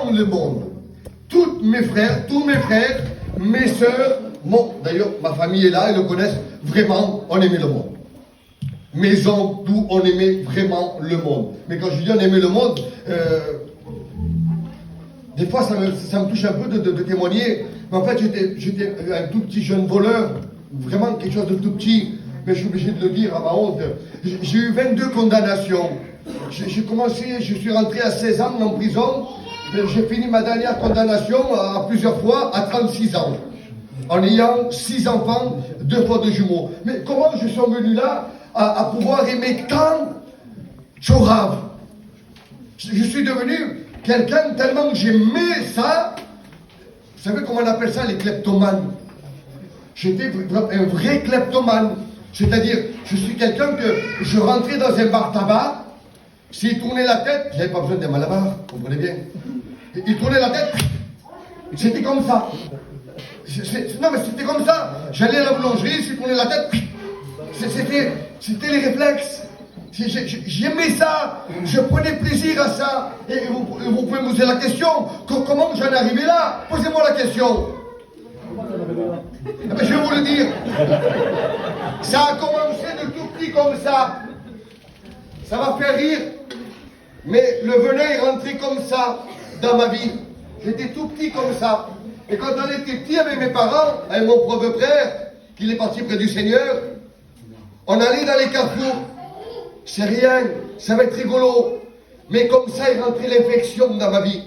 dans le monde. Tous mes frères, mes sœurs, d'ailleurs, ma famille est là, ils le connaissent, vraiment, on aimait le monde. Mes oncles, tout, on aimait vraiment le monde. Mais quand je dis on aimait le monde, des fois ça me touche un peu de témoigner. Mais en fait, j'étais un tout petit jeune voleur, vraiment quelque chose de tout petit, mais je suis obligé de le dire à ma honte. J'ai eu 22 condamnations. Je suis rentré à 16 ans en prison. J'ai fini ma dernière condamnation à plusieurs fois à 36 ans. En ayant 6 enfants, 2 fois de jumeaux. Mais comment je suis venu là à pouvoir aimer tant Tchorav? Je suis devenu quelqu'un tellement que j'aimais ça. Vous savez comment on appelle ça, les kleptomanes? J'étais un vrai kleptomane. C'est-à-dire, je suis quelqu'un que je rentrais dans un bar tabac, s'il tournait la tête, j'avais pas besoin d'un malabar, vous comprenez bien. Il tournait la tête, c'était comme ça. Non mais c'était comme ça. J'allais à la boulangerie, s'il tournait la tête, c'était les réflexes. J'aimais ça, je prenais plaisir à ça. Et vous pouvez me poser la question, comment j'en ai arrivé là? Posez-moi la question. Ah ben, je vais vous le dire. Ça a commencé de tout petit comme ça. Ça m'a fait rire. Mais le venin est rentré comme ça dans ma vie. J'étais tout petit comme ça. Et quand on était petit avec mes parents, avec mon propre frère, qui est parti près du Seigneur, on allait dans les carrefours. C'est rien, ça va être rigolo. Mais comme ça est rentrée l'infection dans ma vie.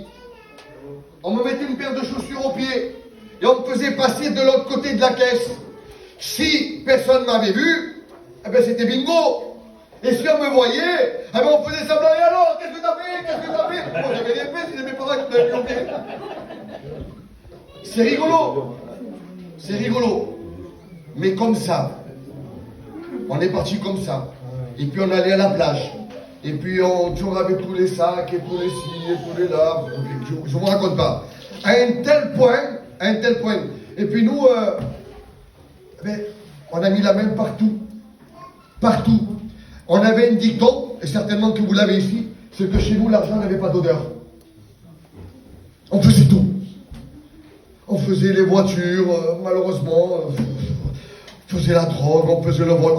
On me mettait une paire de chaussures aux pieds et on me faisait passer de l'autre côté de la caisse. Si personne m'avait vu, eh ben c'était bingo. Et si on me voyait, eh ben on faisait semblant. Et alors, qu'est-ce que t'as fait? Qu'est-ce que t'as fait? Moi j'avais des faits, c'était mes parents qui m'avaient planté. C'est rigolo. C'est rigolo. Mais comme ça, on est parti comme ça. Et puis on allait à la plage. Et puis on toujours avec tous les sacs et tous les ci et tous les là. Je vous raconte pas. À un tel point. Et puis nous, on a mis la main partout. Partout. On avait un dicton, et certainement que vous l'avez ici, c'est que chez nous l'argent n'avait pas d'odeur. On faisait tout. On faisait les voitures, malheureusement. On faisait la drogue, on faisait le vol.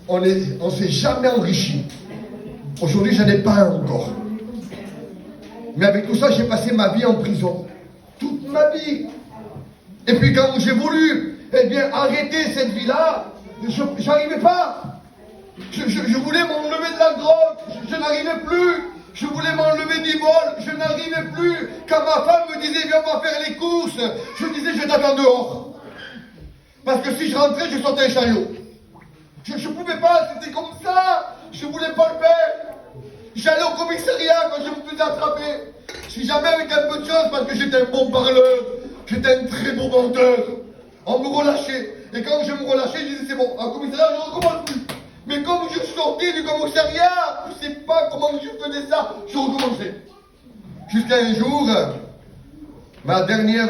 On s'est jamais enrichi. Aujourd'hui, j'en ai pas un encore. Mais avec tout ça, j'ai passé ma vie en prison. Toute ma vie. Et puis quand j'ai voulu, arrêter cette vie-là, j'arrivais pas. Je voulais m'enlever de la drogue, je n'arrivais plus. Je voulais m'enlever du vol, je n'arrivais plus. Quand ma femme me disait, viens, on va faire les courses, je disais, je t'attends dehors. Parce que si je rentrais, je sortais un chariot. Je pouvais pas, c'était comme ça. Je voulais pas le faire. J'allais au commissariat quand je me faisais attraper. Si jamais avec un peu de chance, parce que j'étais un bon parleur, j'étais un très beau menteur, on me relâchait. Et quand je me relâchais, je disais, c'est bon, en commissariat, je ne recommence plus. Mais comme je sortais du commissariat, je ne sais pas comment je faisais ça, je recommençais. Jusqu'à un jour, ma dernière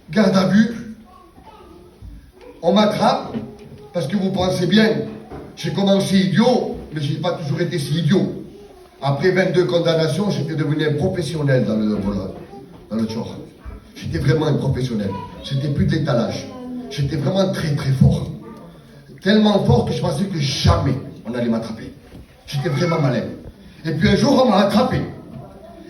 garde à vue, on m'attrape, parce que vous pensez bien, j'ai commencé idiot, mais je n'ai pas toujours été si idiot. Après 22 condamnations, j'étais devenu un professionnel dans le tchor. J'étais vraiment un professionnel. C'était plus de l'étalage. J'étais vraiment très très fort. Tellement fort que je pensais que jamais on allait m'attraper. J'étais vraiment malin. Et puis un jour, on m'a attrapé.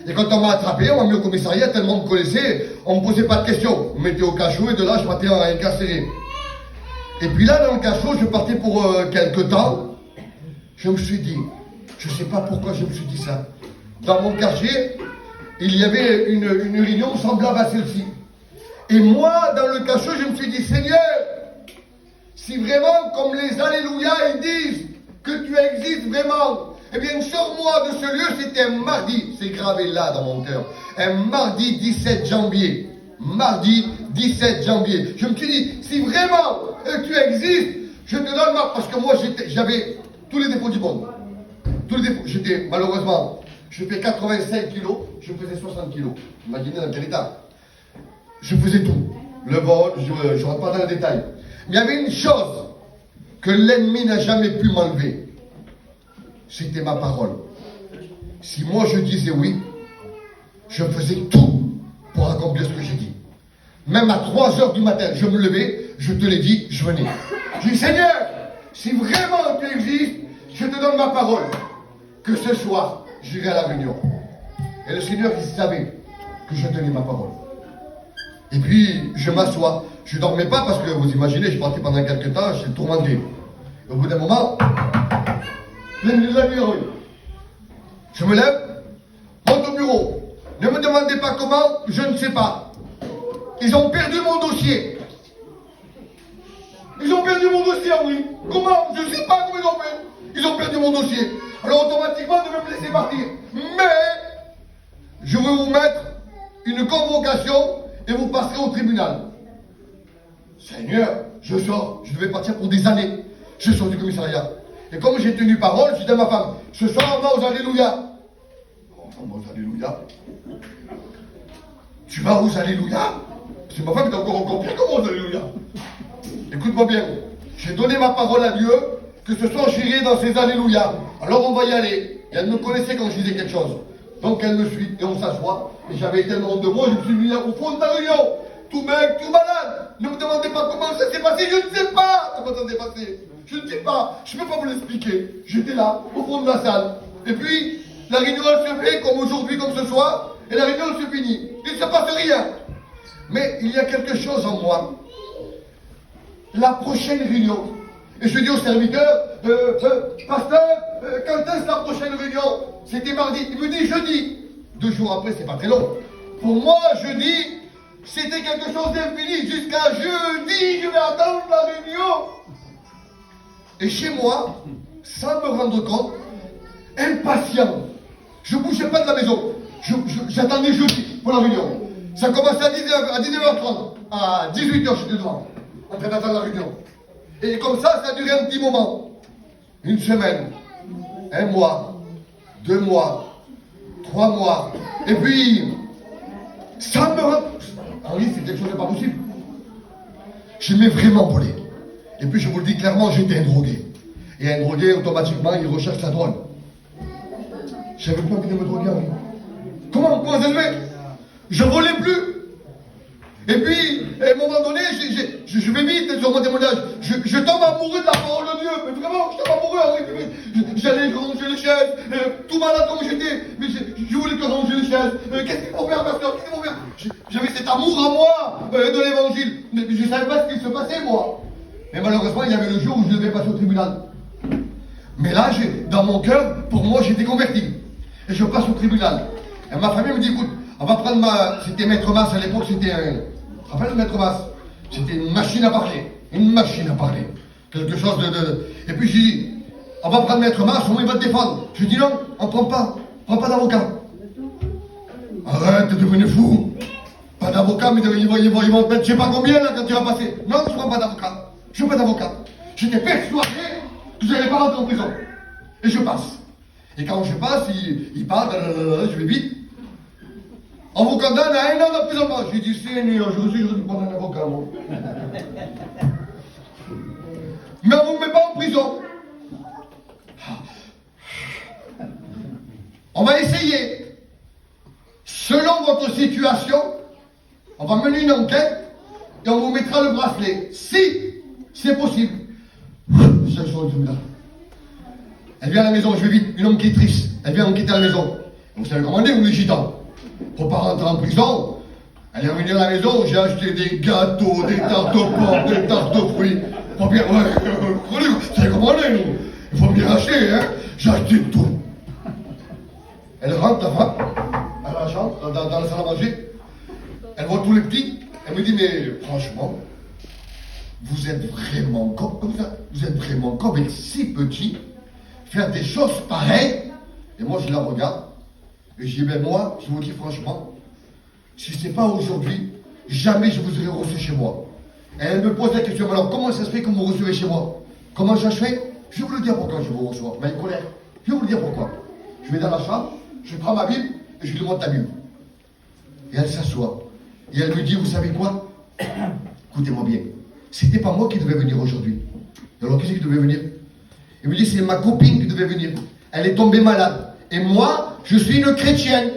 Et quand on m'a attrapé, on m'a mis au commissariat, tellement on me connaissait, on ne me posait pas de questions. On me mettait au cachot et de là, je partais incarcéré. Et puis là, dans le cachot, je partais pour quelques temps. Je me suis dit, je ne sais pas pourquoi je me suis dit ça. Dans mon quartier, il y avait une réunion semblable à celle-ci. Et moi, dans le cachot, je me suis dit, Seigneur, si vraiment, comme les Alléluia, ils disent que tu existes vraiment, eh bien, sors-moi de ce lieu. C'était un mardi, c'est gravé là dans mon cœur. Un mardi 17 janvier. Mardi 17 janvier. Je me suis dit, si vraiment tu existes, je te donne ma... Parce que moi, j'avais tous les défauts du monde. Tous les défauts. J'étais, malheureusement, je fais 85 kilos, je faisais 60 kilos. Imaginez dans quel état. Je faisais tout. Le vol, je ne rentre pas dans le détail. Mais il y avait une chose que l'ennemi n'a jamais pu m'enlever. C'était ma parole. Si moi je disais oui, je faisais tout pour accomplir ce que j'ai dit. Même à 3 heures du matin, je me levais, je te l'ai dit, je venais. Je dis, Seigneur, si vraiment tu existes, je te donne ma parole, que ce soir, j'irai à la réunion. Et le Seigneur, il savait que je tenais ma parole. Et puis, je m'assois. Je ne dormais pas parce que, vous imaginez, je partais pendant quelques temps, j'étais tourmenté. Et au bout d'un moment, la nuit arrive. Je me lève, monte au bureau. Ne me demandez pas comment, je ne sais pas. Ils ont perdu mon dossier. Ils ont perdu mon dossier, oui. Comment? Je ne sais pas comment ils ont fait. Ils ont perdu mon dossier. Alors automatiquement, ils devaient me laisser partir. Mais, je vais vous mettre une convocation et vous passerez au tribunal. Seigneur, je sors. Je devais partir pour des années. Je sors du commissariat. Et comme j'ai tenu parole, je dis à ma femme, ce soir on va aux Alléluia. On va aux Alléluia. Tu vas aux Alléluia? C'est ma femme qui est encore pire que moi aux Alléluia. Écoute-moi bien. J'ai donné ma parole à Dieu que ce soir j'irai dans ces Alléluia. Alors on va y aller. Et elle me connaissait quand je disais quelque chose. Donc elle me suit et on s'assoit. Et j'avais tellement honte de moi, je me suis mis là au fond de la réunion. Tout mec, tout malade. Ne me demandez pas comment ça s'est passé, je ne sais pas comment ça s'est passé. Je ne sais pas, je ne peux pas vous l'expliquer. J'étais là, au fond de la salle. Et puis, la réunion elle se fait comme aujourd'hui, comme ce soir. Et la réunion elle se finit. Il ne se passe rien. Mais il y a quelque chose en moi. La prochaine réunion. Et je dis au serviteur, pasteur, quand est-ce la prochaine réunion? C'était mardi. Il me dit jeudi. 2 jours après, c'est pas très long. Pour moi, jeudi, c'était quelque chose d'infini. Jusqu'à jeudi, je vais attendre la réunion. Et chez moi, sans me rendre compte, impatient. Je ne bougeais pas de la maison. J'attendais jeudi pour la réunion. Ça commençait à 19h30. À 18h, j'étais devant, en train d'attendre la réunion. Et comme ça a duré un petit moment. 1 semaine, 1 mois, 2 mois, 3 mois. Et puis, ça me rend... Henri, c'est quelque chose de pas possible. Je m'ai vraiment volé. Et puis, je vous le dis clairement, j'étais un drogué. Et un drogué, automatiquement, il recherche la drogue. J'avais pas envie de me droguer, Henri. Comment ça se fait? Je volais plus. Et puis, à un moment donné, je vais vite sur mon témoignage. Je tombe amoureux de la parole de Dieu. Mais vraiment, je tombe amoureux. J'allais ranger les chaises. Tout malade comme j'étais. Mais je voulais que ranger les chaises. Qu'est-ce qu'il faut faire, pasteur? Qu'est-ce qu'il faut faire? J'avais cet amour en moi de l'évangile. Mais je ne savais pas ce qui se passait, moi. Mais malheureusement, il y avait le jour où je devais passer au tribunal. Mais là, dans mon cœur, pour moi, j'étais converti. Et je passe au tribunal. Et ma famille me dit, écoute, on va prendre C'était Maître Masse à l'époque, c'était un... Rappelle Maître Masse? C'était une machine à parler. Une machine à parler. Quelque chose de... Et puis j'ai dit, on va prendre Maître Masse, au moins il va te défendre. Je dis non, on ne prend pas. Prends pas d'avocat. Arrête, t'es devenu fou. Pas d'avocat, mais ils vont te mettre je sais pas combien là quand tu vas passer. Non, je ne prends pas d'avocat. Je ne veux pas d'avocat. J'étais persuadé que je n'allais pas rentrer en prison. Et je passe. Et quand je passe, il parle, je vais vite. On vous condamne à 1 an d'emprisonnement. J'ai dit, Seigneur, je suis prendre un avocat, moi. Mais on ne vous met pas en prison. On va essayer. Selon votre situation, on va mener une enquête et on vous mettra le bracelet. Si c'est possible. Elle vient à la maison, je vais vite, une enquêtrice. Elle vient enquêter à la maison. Vous savez comment on est, vous les gitans. Faut pas rentrer en prison. Elle est revenue à la maison, j'ai acheté des gâteaux, des tartes aux pommes, des tartes aux fruits. Faut bien, vous savez comment on est, nous. Il faut bien acheter, hein. J'ai acheté tout. Elle rentre, la femme, à la chambre, dans la salle à manger. Elle voit tous les petits. Elle me dit, mais franchement, vous êtes vraiment comme ça. Vous êtes vraiment con avec si petits. Faire des choses pareilles. Et moi, je la regarde. Et je dis, ben moi, je vous dis franchement, si ce n'est pas aujourd'hui, jamais je vous aurais reçu chez moi. Et elle me pose la question, alors comment ça se fait que vous me recevez chez moi? Comment ça se fait? Je vais vous le dire pourquoi je vous reçois. Ma colère. Je vais vous le dire pourquoi. Je vais dans la chambre, je prends ma Bible et je lui montre la Bible. Et elle s'assoit. Et elle me dit, vous savez quoi? Écoutez-moi bien. C'était pas moi qui devais venir aujourd'hui. Alors qui c'est qui devait venir? Elle me dit, c'est ma copine qui devait venir. Elle est tombée malade. Et moi, je suis une chrétienne.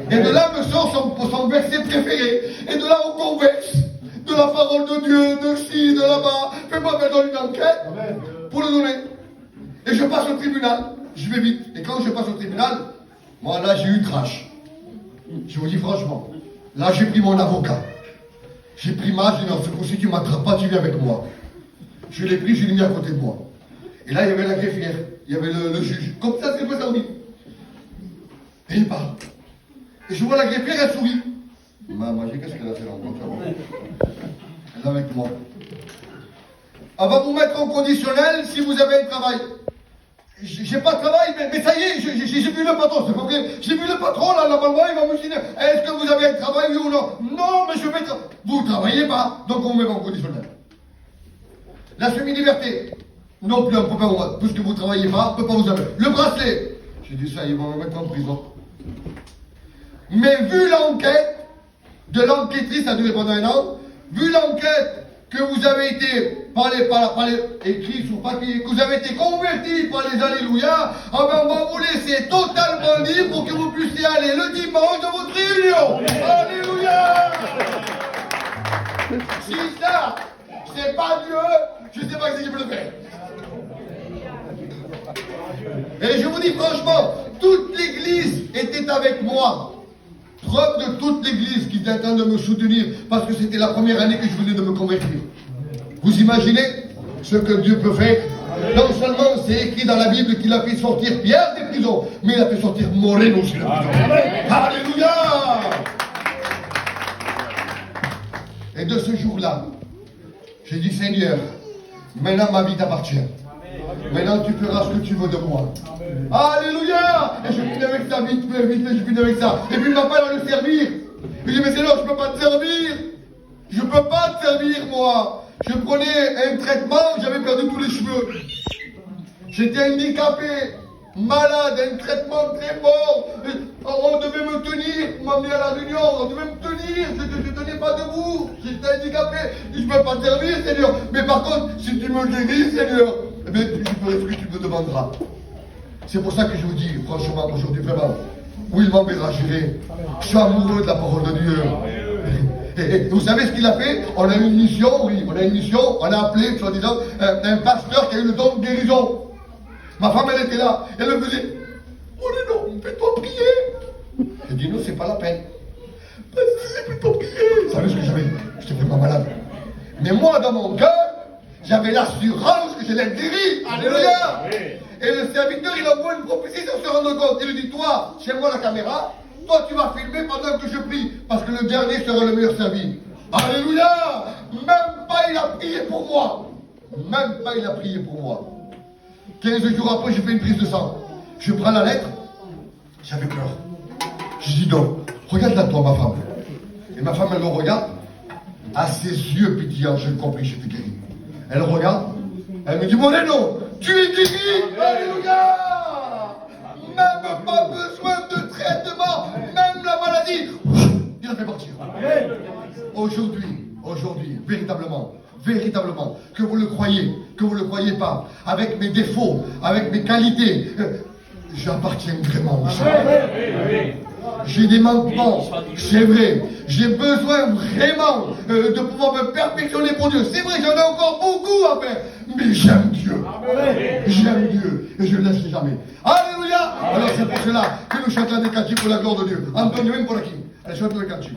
Et de là me sort son verset préféré. Et de là on converse de la parole de Dieu, de ci, de là-bas. Fais-moi faire une enquête pour le donner. Et je passe au tribunal. Je vais vite. Et quand je passe au tribunal, moi là j'ai eu trash. Je vous dis franchement. Là j'ai pris mon avocat. J'ai pris j'ai dit non, ce coup-ci tu m'attrapes pas, tu viens avec moi. Je l'ai pris, je l'ai mis à côté de moi. Et là il y avait la greffière, il y avait le juge. Comme ça c'est pas servi. Et il parle. Et je vois la greffière, elle sourit. Maman, qu'est-ce qu'elle a fait rencontrer? Elle est avec moi. Elle va vous mettre en conditionnel si vous avez un travail. J'ai pas de travail, mais ça y est, j'ai vu le patron, c'est pas vrai. J'ai vu le patron, là, normalement, il va me dire, est-ce que vous avez un travail, oui ou non? Non, mais je vais travailler. Vous travaillez pas, donc on vous met en conditionnel. La semi-liberté. Non plus, on peut pas, puisque vous travaillez pas, on peut pas vous avoir. Le bracelet. J'ai dit ça, ils vont me mettre en prison. Mais vu l'enquête, de l'enquêtrice, ça a duré pendant un an, vu l'enquête que vous avez été, écrit sur papier, que vous avez été convertis par les Alléluia, ah ben on va vous laisser totalement libre pour que vous puissiez aller le dimanche dans votre réunion. Alléluia. Si ça, c'est pas Dieu, je sais pas ce que je peux le faire. Et je vous dis franchement, toute l'église était avec moi. Preuve de toute l'église qui était en train de me soutenir parce que c'était la première année que je venais de me convertir. Vous imaginez ce que Dieu peut faire? Non seulement c'est écrit dans la Bible qu'il a fait sortir Pierre des prisons, mais il a fait sortir Moreno aussi de la prison. Alléluia! Et de ce jour-là, j'ai dit Seigneur, maintenant ma vie t'appartient. Maintenant tu feras ce que tu veux de moi. Alléluia! Et je finis avec ça, vite, je finis avec ça. Et puis il m'appelle à le servir. Il dit, mais Seigneur, je ne peux pas te servir. Je ne peux pas te servir, moi. Je prenais un traitement, j'avais perdu tous les cheveux. J'étais handicapé, malade, un traitement très fort. On devait me tenir, m'emmener à la réunion, on devait me tenir. Je ne tenais pas debout, j'étais handicapé. Je ne peux pas te servir, Seigneur. Mais par contre, si tu me guéris, Seigneur, eh bien, tu ferais ce que tu me demanderas. C'est pour ça que je vous dis, franchement, aujourd'hui, vraiment, où il m'enverra, j'irai. Je suis amoureux de la parole de Dieu. Et vous savez ce qu'il a fait? On a une mission, oui, on a une mission, on a appelé, soi-disant, un pasteur qui a eu le don de guérison. Ma femme, elle était là, elle me faisait, oh non, fais-toi prier. J'ai dit, non, c'est pas la peine. Vas-y, fais-toi prier. Vous savez ce que j'avais? J'étais vraiment malade. Mais moi, dans mon cœur, j'avais l'assurance que je l'ai guéri. Alléluia. Et le serviteur, il envoie une prophétie sans se rendre compte. Il lui dit, toi, chez moi la caméra, toi tu vas filmer pendant que je prie, parce que le dernier sera le meilleur servi. Alléluia. Même pas il a prié pour moi. Même pas il a prié pour moi. 15 jours après, j'ai fait une prise de sang. Je prends la lettre, j'avais peur. Je dis non, regarde là toi ma femme. Et ma femme, elle me regarde, à ses yeux pétillants, j'ai compris, j'étais guéri. Elle regarde, elle me dit, Moreno, tu es guéri. Alléluia. Même pas besoin de traitement, même la maladie, il a fait partir. Aujourd'hui, véritablement, que vous le croyez, que vous ne le croyez pas, avec mes défauts, avec mes qualités, j'appartiens vraiment au Seigneur. J'ai des manquements, c'est vrai. J'ai besoin vraiment de pouvoir me perfectionner pour Dieu. C'est vrai, j'en ai encore beaucoup à faire. Mais j'aime Dieu. J'aime Dieu. Et je ne le laisserai jamais. Alléluia. Alors c'est pour cela que nous chantons des cantiques pour la gloire de Dieu. Antonio, même pour la qui. Allez, chantons des cantiques.